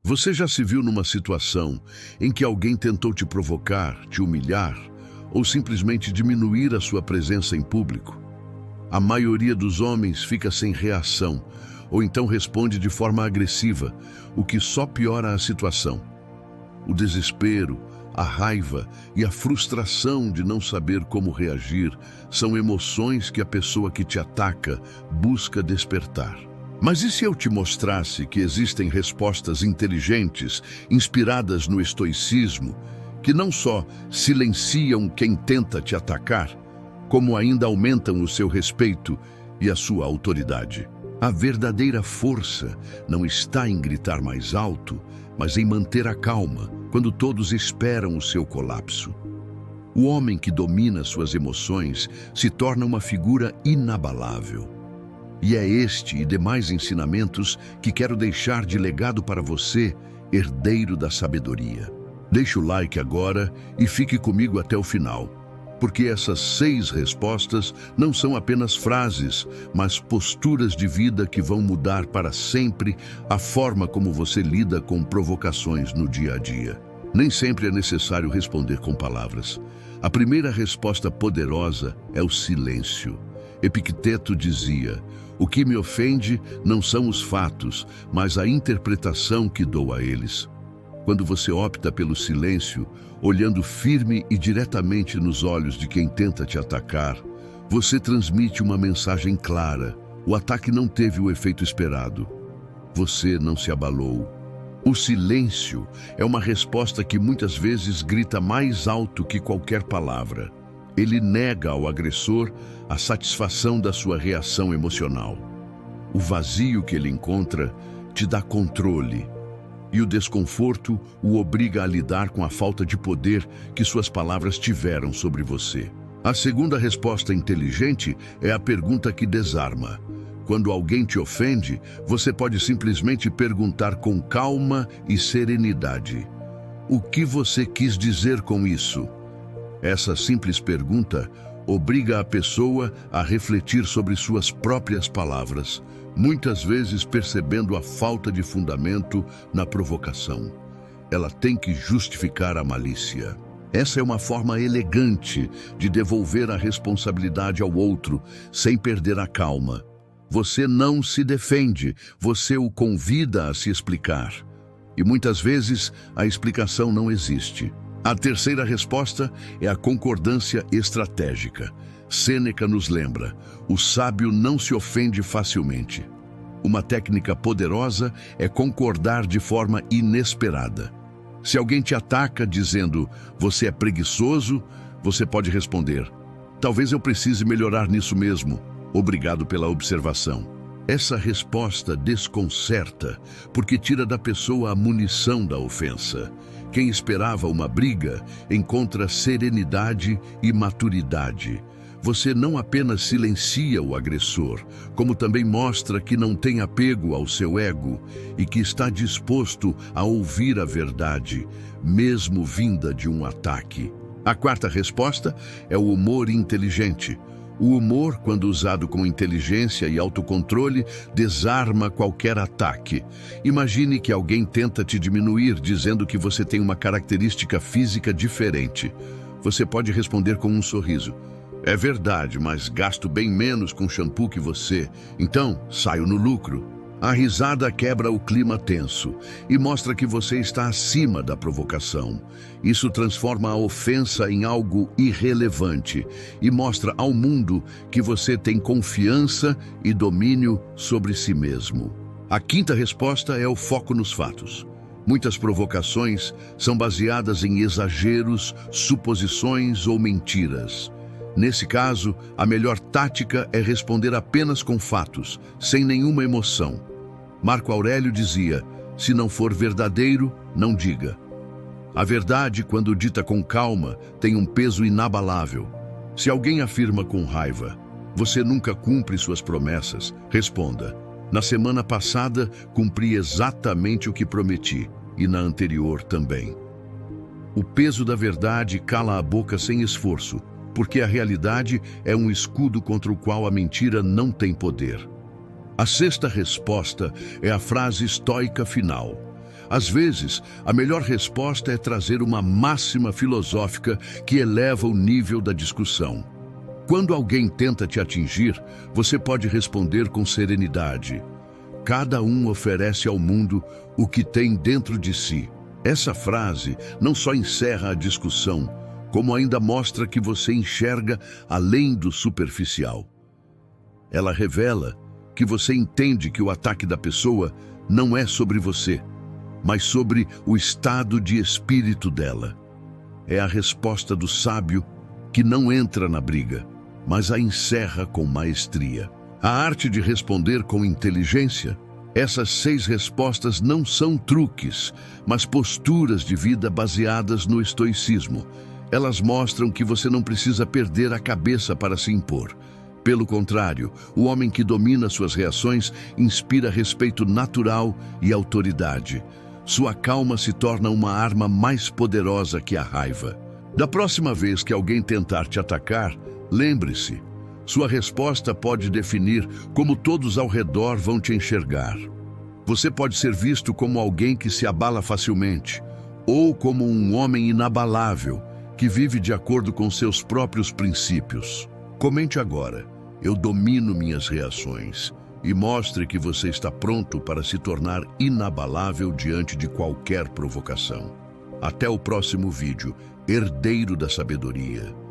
Você já se viu numa situação em que alguém tentou te provocar, te humilhar ou simplesmente diminuir a sua presença em público? A maioria dos homens fica sem reação ou então responde de forma agressiva, o que só piora a situação. O desespero, a raiva e a frustração de não saber como reagir são emoções que a pessoa que te ataca busca despertar. Mas e se eu te mostrasse que existem respostas inteligentes, inspiradas no estoicismo, que não só silenciam quem tenta te atacar, como ainda aumentam o seu respeito e a sua autoridade? A verdadeira força não está em gritar mais alto, mas em manter a calma quando todos esperam o seu colapso. O homem que domina suas emoções se torna uma figura inabalável. E é este e demais ensinamentos que quero deixar de legado para você, herdeiro da sabedoria. Deixe o like agora e fique comigo até o final, porque essas 6 respostas não são apenas frases, mas posturas de vida que vão mudar para sempre a forma como você lida com provocações no dia a dia. Nem sempre é necessário responder com palavras. A primeira resposta poderosa é o silêncio. Epicteto dizia: "O que me ofende não são os fatos, mas a interpretação que dou a eles." Quando você opta pelo silêncio, olhando firme e diretamente nos olhos de quem tenta te atacar, você transmite uma mensagem clara. O ataque não teve o efeito esperado. Você não se abalou. O silêncio é uma resposta que muitas vezes grita mais alto que qualquer palavra. Ele nega ao agressor a satisfação da sua reação emocional. O vazio que ele encontra te dá controle, e o desconforto o obriga a lidar com a falta de poder que suas palavras tiveram sobre você. A segunda resposta inteligente é a pergunta que desarma. Quando alguém te ofende, você pode simplesmente perguntar com calma e serenidade: "O que você quis dizer com isso?" Essa simples pergunta obriga a pessoa a refletir sobre suas próprias palavras, muitas vezes percebendo a falta de fundamento na provocação. Ela tem que justificar a malícia. Essa é uma forma elegante de devolver a responsabilidade ao outro, sem perder a calma. Você não se defende, você o convida a se explicar. E muitas vezes a explicação não existe. A terceira resposta é a concordância estratégica. Sêneca nos lembra: o sábio não se ofende facilmente. Uma técnica poderosa é concordar de forma inesperada. Se alguém te ataca dizendo "você é preguiçoso", você pode responder: "Talvez eu precise melhorar nisso mesmo. Obrigado pela observação." Essa resposta desconcerta, porque tira da pessoa a munição da ofensa. Quem esperava uma briga encontra serenidade e maturidade. Você não apenas silencia o agressor, como também mostra que não tem apego ao seu ego e que está disposto a ouvir a verdade, mesmo vinda de um ataque. A quarta resposta é o humor inteligente. O humor, quando usado com inteligência e autocontrole, desarma qualquer ataque. Imagine que alguém tenta te diminuir dizendo que você tem uma característica física diferente. Você pode responder com um sorriso: "É verdade, mas gasto bem menos com shampoo que você, então saio no lucro." A risada quebra o clima tenso e mostra que você está acima da provocação. Isso transforma a ofensa em algo irrelevante e mostra ao mundo que você tem confiança e domínio sobre si mesmo. A quinta resposta é o foco nos fatos. Muitas provocações são baseadas em exageros, suposições ou mentiras. Nesse caso, a melhor tática é responder apenas com fatos, sem nenhuma emoção. Marco Aurélio dizia: "Se não for verdadeiro, não diga." A verdade, quando dita com calma, tem um peso inabalável. Se alguém afirma com raiva: "Você nunca cumpre suas promessas", responda: "Na semana passada, cumpri exatamente o que prometi, e na anterior também." O peso da verdade cala a boca sem esforço, porque a realidade é um escudo contra o qual a mentira não tem poder. A sexta resposta é a frase estoica final: Às vezes, a melhor resposta é trazer uma máxima filosófica que eleva o nível da discussão. Quando alguém tenta te atingir, você pode responder com serenidade: cada um oferece ao mundo o que tem dentro de si. Essa frase não só encerra a discussão, como ainda mostra que você enxerga além do superficial. Ela revela que você entende que o ataque da pessoa não é sobre você, mas sobre o estado de espírito dela. É a resposta do sábio que não entra na briga, mas a encerra com maestria. A arte de responder com inteligência. Essas 6 respostas não são truques, mas posturas de vida baseadas no estoicismo. Elas mostram que você não precisa perder a cabeça para se impor. Pelo contrário, o homem que domina suas reações inspira respeito natural e autoridade. Sua calma se torna uma arma mais poderosa que a raiva. Da próxima vez que alguém tentar te atacar, lembre-se, sua resposta pode definir como todos ao redor vão te enxergar. Você pode ser visto como alguém que se abala facilmente, ou como um homem inabalável, que vive de acordo com seus próprios princípios. Comente agora: eu domino minhas reações. E mostre que você está pronto para se tornar inabalável diante de qualquer provocação. Até o próximo vídeo, Herdeiro da Sabedoria.